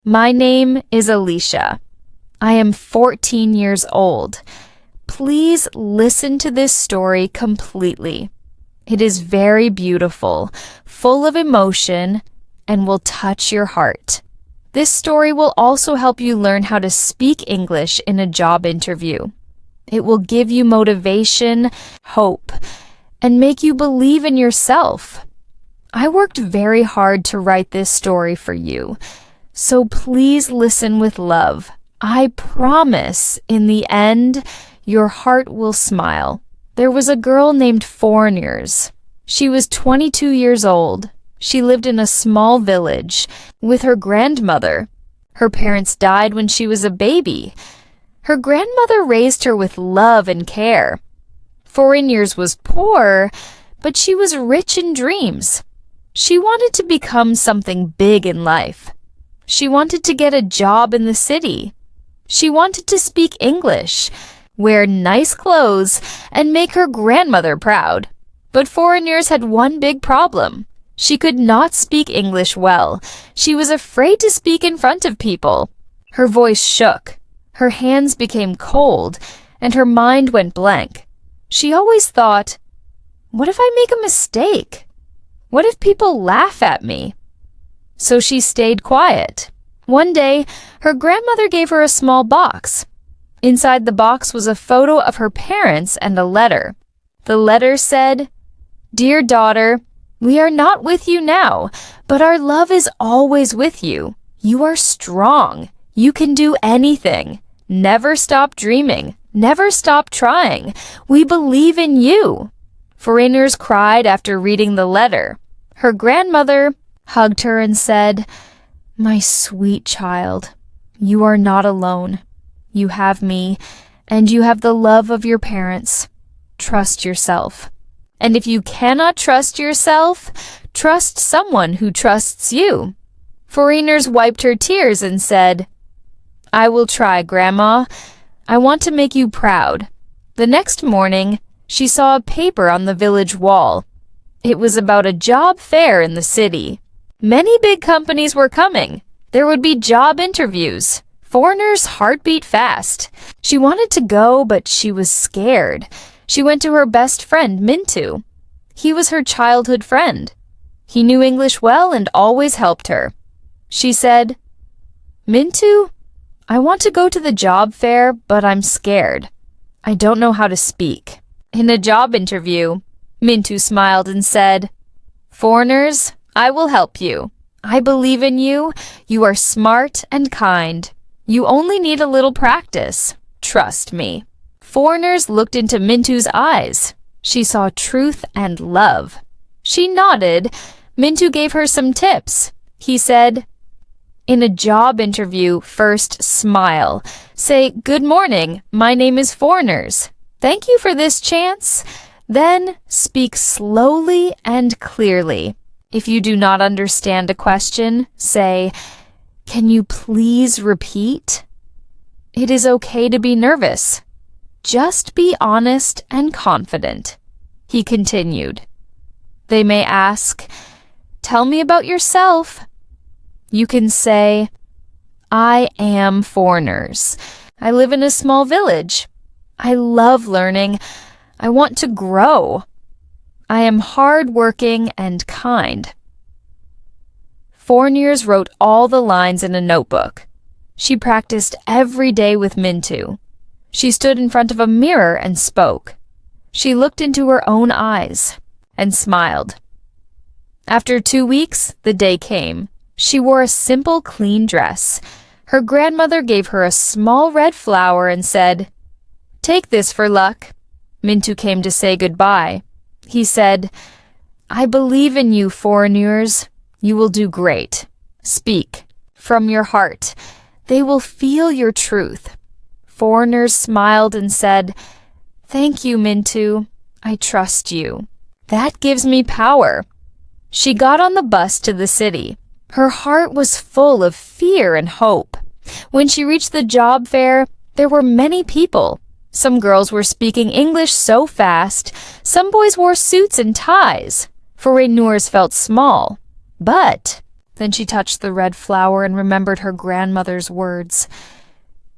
My name is Alicia. I am 14 years old. Please listen to this story completely. It is very beautiful, full of emotion, and will touch your heart. This story will also help you learn how to speak English in a job interview. It will give you motivation, hope, and make you believe in yourself. I worked very hard to write this story for you, so please listen with love. I promise, in the end, your heart will smile. There was a girl named Foreigners. She was 22 years old. She lived in a small village with her grandmother. Her parents died when she was a baby. Her grandmother raised her with love and care. Foreigners was poor, but she was rich in dreams. She wanted to become something big in life. She wanted to get a job in the city. She wanted to speak English, wear nice clothes, and make her grandmother proud. But Foreigners had one big problem. She could not speak English well. She was afraid to speak in front of people. Her voice shook. Her hands became cold, and her mind went blank. She always thought, what if I make a mistake? What if people laugh at me? So she stayed quiet. One day, her grandmother gave her a small box. Inside the box was a photo of her parents and a letter. The letter said, "Dear daughter, we are not with you now, but our love is always with you. You are strong. You can do anything. Never stop dreaming. Never stop trying. We believe in you." Foreigners cried after reading the letter. Her grandmother hugged her and said, "My sweet child, you are not alone. You have me, and you have the love of your parents. Trust yourself. And if you cannot trust yourself, trust someone who trusts you." Foreigners wiped her tears and said, "I will try, Grandma. I want to make you proud." The next morning, she saw a paper on the village wall. It was about a job fair in the city. Many big companies were coming. There would be job interviews. Foreigners' heart beat fast. She wanted to go, but she was scared. She went to her best friend, Mintu. He was her childhood friend. He knew English well and always helped her. She said, "Mintu, I want to go to the job fair, but I'm scared. I don't know how to speak." In a job interview, Mintu smiled and said, "Foreigners, I will help you. I believe in you. You are smart and kind. You only need a little practice. Trust me." Foreigners looked into Mintu's eyes. She saw truth and love. She nodded. Mintu gave her some tips. He said, "In a job interview, first smile. Say, 'Good morning, my name is Foreigners. Thank you for this chance.' Then speak slowly and clearly. If you do not understand a question, say, 'Can you please repeat?' It is okay to be nervous. Just be honest and confident." He continued. They may ask, "Tell me about yourself." You can say, "I am Foreigners. I live in a small village. I love learning. I want to grow. I am hardworking and kind." Foreigners wrote all the lines in a notebook. She practiced every day with Mintu. She stood in front of a mirror and spoke. She looked into her own eyes and smiled. After 2 weeks, the day came. She wore a simple, clean dress. Her grandmother gave her a small red flower and said, "Take this for luck." Mintu came to say goodbye. He said, "I believe in you, Foreigners. You will do great. Speak from your heart. They will feel your truth." Foreigners smiled and said, "Thank you, Mintu. I trust you. That gives me power." She got on the bus to the city. Her heart was full of fear and hope. When she reached the job fair, there were many people. Some girls were speaking English so fast. Some boys wore suits and ties. Foreigners felt small. But Then she touched the red flower and remembered her grandmother's words.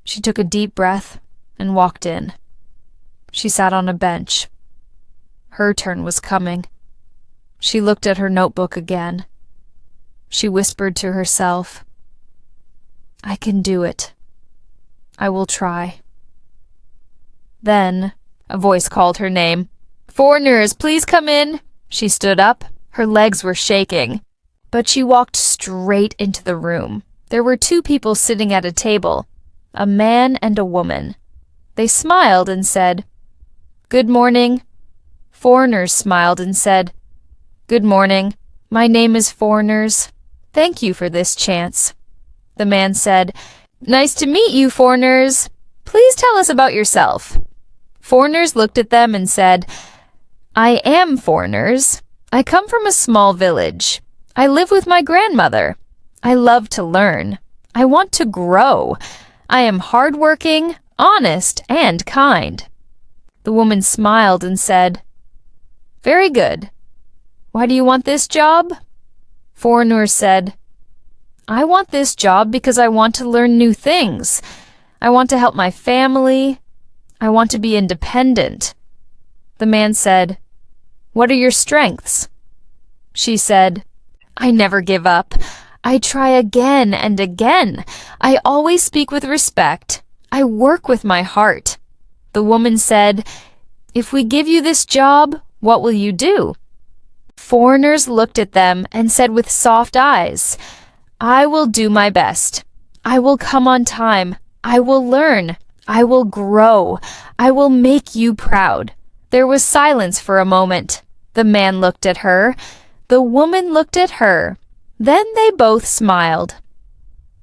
She took a deep breath and walked in. She sat on a bench. Her turn was coming. She looked at her notebook again. She whispered to herself, "I can do it. I will try." Then a voice called her name. "Foreigners, please come in." She stood up. Her legs were shaking. But she walked straight into the room. There were two people sitting at a table, a man and a woman. They smiled and said, "Good morning." Foreigners smiled and said, "Good morning. My name is Foreigners. Thank you for this chance." The man said, "Nice to meet you, Foreigners. Please tell us about yourself." Foreigners looked at them and said, "I am Foreigners. I come from a small village. I live with my grandmother. I love to learn. I want to grow. I am hardworking, honest, and kind." The woman smiled and said, "Very good. Why do you want this job?" Foreigners said, "I want this job because I want to learn new things. I want to help my family. I want to be independent." The man said, "What are your strengths?" She said, "I never give up. I try again and again. I always speak with respect. I work with my heart." The woman said, "If we give you this job, what will you do?" Foreigners looked at them and said with soft eyes, "I will do my best. I will come on time. I will learn. I will grow. I will make you proud." There was silence for a moment. The man looked at her. The woman looked at her. Then they both smiled.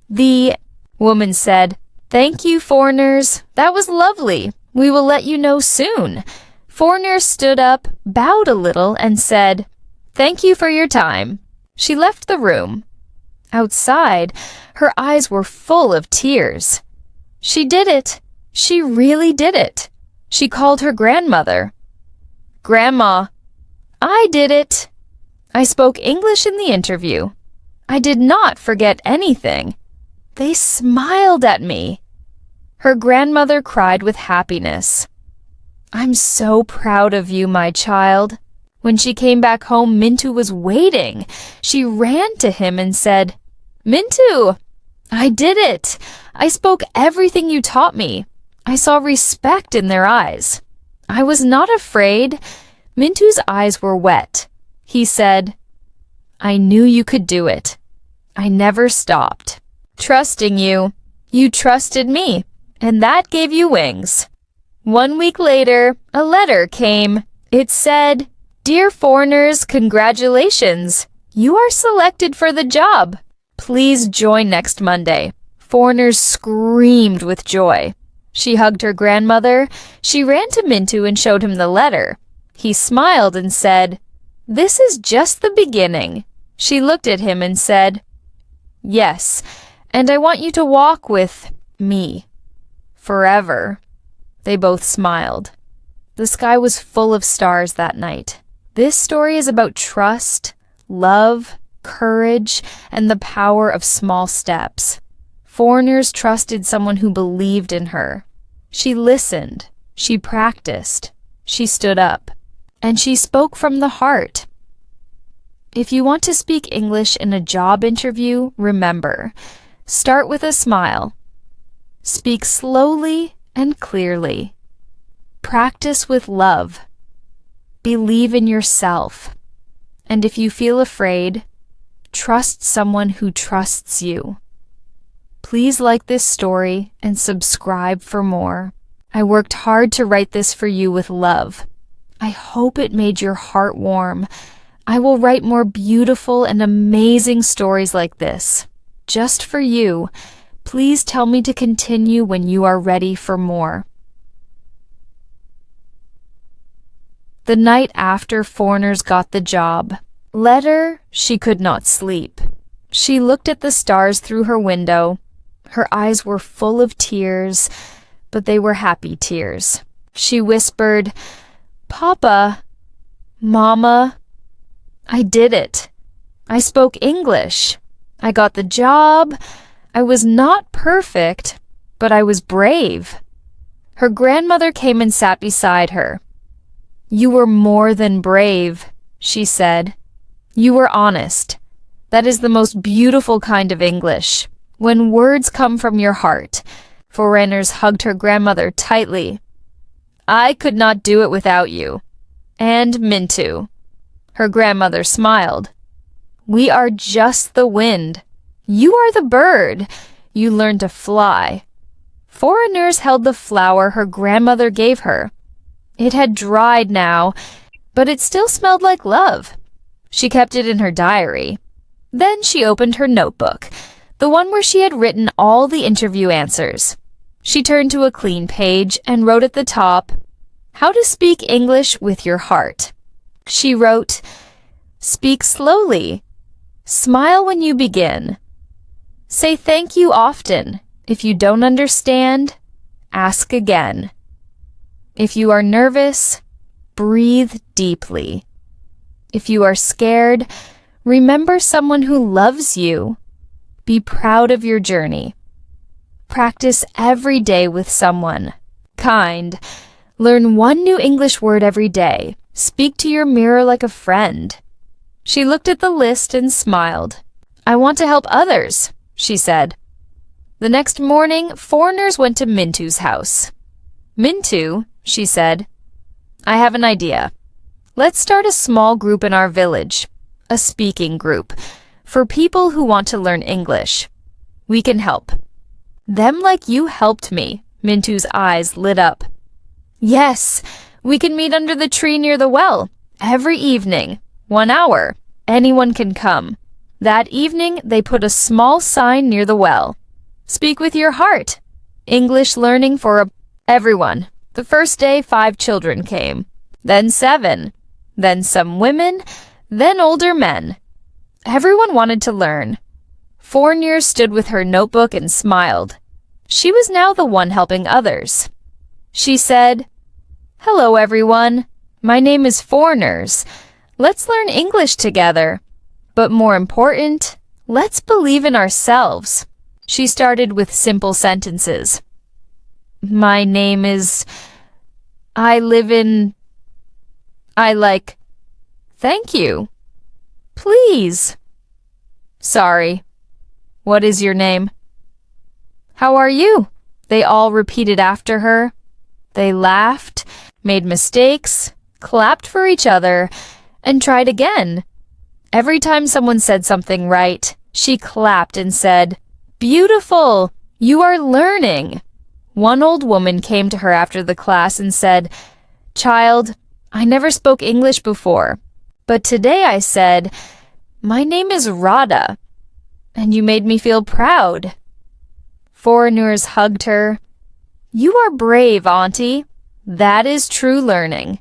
The woman said, "Thank you, Foreigners. That was lovely. We will let you know soon." Foreigners stood up, bowed a little, and said, "Thank you for your time." She left the room. Outside, her eyes were full of tears. She did it. She really did it. She called her grandmother. "Grandma, I did it. I spoke English in the interview. I did not forget anything. They smiled at me." Her grandmother cried with happiness. "I'm so proud of you, my child." When she came back home, Mintu was waiting. She ran to him and said, "Mintu, I did it. I spoke everything you taught me. I saw respect in their eyes. I was not afraid." Mintu's eyes were wet. He said, "I knew you could do it. I never stopped. Trusting you, you trusted me, and that gave you wings." 1 week later, a letter came. It said, "Dear Foreigners, congratulations. You are selected for the job. Please join next Monday." Foreigners screamed with joy. She hugged her grandmother. She ran to Mintu and showed him the letter. He smiled and said, "This is just the beginning." She looked at him and said, "Yes, and I want you to walk with me forever." They both smiled. The sky was full of stars that night. This story is about trust, love, courage, and the power of small steps. Foreigners trusted someone who believed in her. She listened. She practiced. She stood up. And she spoke from the heart. If you want to speak English in a job interview, remember, start with a smile. Speak slowly and clearly. Practice with love. Believe in yourself. And if you feel afraid, trust someone who trusts you. Please like this story and subscribe for more. I worked hard to write this for you with love. I hope it made your heart warm. I will write more beautiful and amazing stories like this. Just for you. Please tell me to continue when you are ready for more. The night after Foreigners got the job, Letter, she could not sleep. She looked at the stars through her window. Her eyes were full of tears, but they were happy tears. She whispered, "Papa, Mama, I did it. I spoke English. I got the job. I was not perfect, but I was brave. Her grandmother came and sat beside her. You were more than brave, she said. You were honest. That is the most beautiful kind of English, when words come from your heart. Foreigners hugged her grandmother tightly. I could not do it without you. And Mintu. Her grandmother smiled. We are just the wind. You are the bird. You learn to fly. Foreigners held the flower her grandmother gave her. It had dried now, but it still smelled like love. She kept it in her diary. Then she opened her notebook, the one where she had written all the interview answers. She turned to a clean page and wrote at the top, How to speak English with your heart. She wrote, Speak slowly. Smile when you begin. Say thank you often. If you don't understand, ask again. If you are nervous, breathe deeply. If you are scared, remember someone who loves you. Be proud of your journey. Practice every day with someone. Kind. Learn one new English word every day. Speak to your mirror like a friend. She looked at the list and smiled. I want to help others, she said. The next morning, foreigners went to Mintu's house. Mintu, she said, I have an idea. Let's start a small group in our village, a speaking group, for people who want to learn English. We can help. Them like you helped me. Mintu's eyes lit up. Yes, we can meet under the tree near the well, every evening, 1 hour. Anyone can come. That evening, they put a small sign near the well. Speak with your heart. English learning for everyone. The first day, 5 children came, then 7, then some women, then older men. Everyone wanted to learn. Foreigner stood with her notebook and smiled. She was now the one helping others. She said, Hello, everyone. My name is Foreigners. Let's learn English together. But more important, let's believe in ourselves. She started with simple sentences. My name is... I live in... I like... Thank you. Please. Sorry. What is your name? How are you? They all repeated after her. They laughed, made mistakes, clapped for each other, and tried again. Every time someone said something right, she clapped and said, Beautiful! You are learning! One old woman came to her after the class and said, Child, I never spoke English before, but today I said, My name is Radha, and you made me feel proud. Foreigners hugged her. You are brave, Auntie. That is true learning.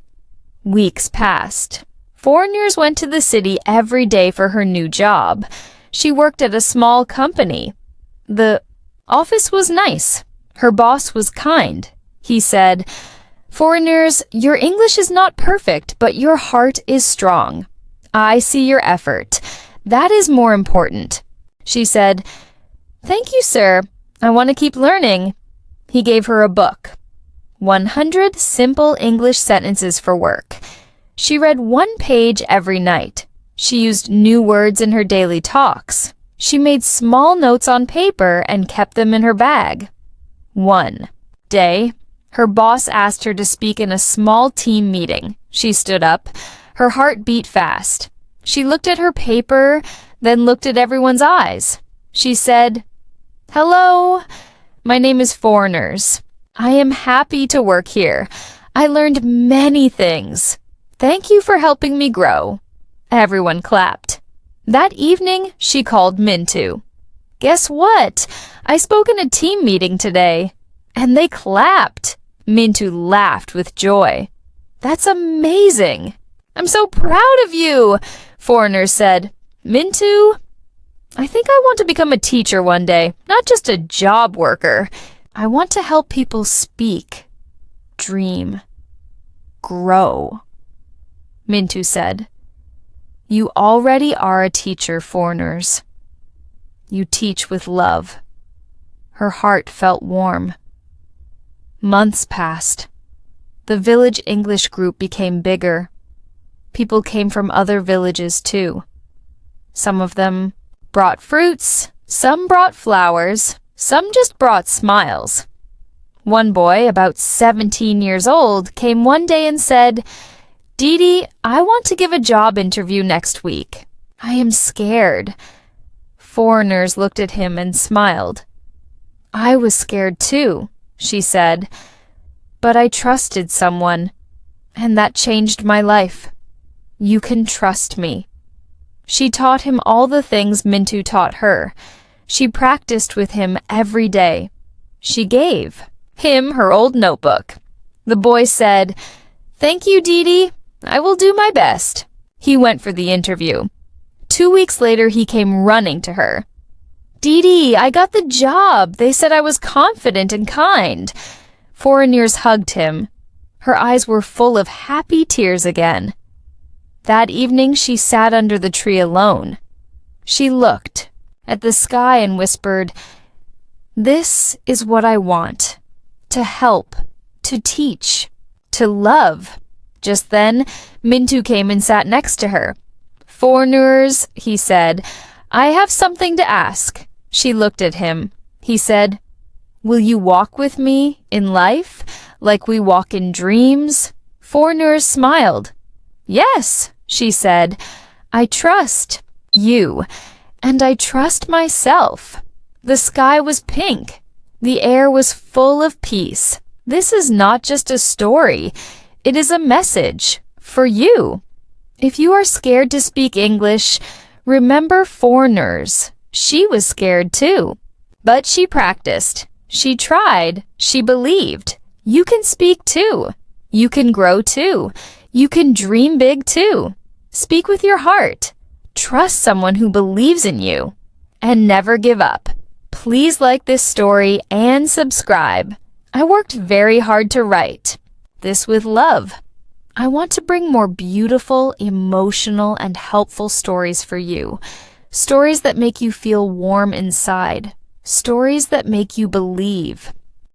Weeks passed. Foreigners went to the city every day for her new job. She worked at a small company. The office was nice. Her boss was kind. He said, Foreigners, your English is not perfect, but your heart is strong. I see your effort. That is more important. She said, Thank you, sir. I want to keep learning. He gave her a book. 100 Simple English Sentences for Work. She read 1 page every night. She used new words in her daily talks. She made small notes on paper and kept them in her bag. One day, her boss asked her to speak in a small team meeting. She stood up. Her heart beat fast. She looked at her paper, then looked at everyone's eyes. She said, Hello, my name is Foreigners. I am happy to work here. I learned many things. Thank you for helping me grow. Everyone clapped. That evening, she called Mintu. Guess what? I spoke in a team meeting today. And they clapped. Mintu laughed with joy. That's amazing. I'm so proud of you, Foreigner said. Mintu, I think I want to become a teacher one day, not just a job worker. I want to help people speak, dream, grow. Mintu said, You already are a teacher, Foreigners. you teach with love." Her heart felt warm. Months passed. The village English group became bigger. People came from other villages too. Some of them brought fruits, some brought flowers, some just brought smiles. One boy, about 17 years old, came one day and said, "Didi, I want to give a job interview next week. I am scared." Foreigners looked at him and smiled. "I was scared too," she said, "but I trusted someone, and that changed my life. You can trust me." She taught him all the things Mintu taught her. She practiced with him every day. She gave him her old notebook. The boy said, "Thank you, Didi. I will do my best." He went for the interview. 2 weeks later, he came running to her. "Didi, I got the job. They said I was confident and kind." Foreigners hugged him. Her eyes were full of happy tears again. That evening, she sat under the tree alone. She looked at the sky and whispered, "This is what I want. To help, to teach, to love." Just then, Mintu came and sat next to her. "Foreigners," he said, "I have something to ask." She looked at him. He said, "Will you walk with me in life, like we walk in dreams?" Foreigners smiled. "Yes," she said, "I trust you, and I trust myself." The sky was pink. The air was full of peace. This is not just a story. It is a message for you. If you are scared to speak English, remember Foreigners. She was scared too, but she practiced. She tried. She believed. You can speak too. You can grow too. You can dream big too. Speak with your heart. Trust someone who believes in you. And never give up. Please like this story and subscribe. I worked very hard to write this with love. I want to bring more beautiful, emotional, and helpful stories for you. Stories that make you feel warm inside. Stories that make you believe.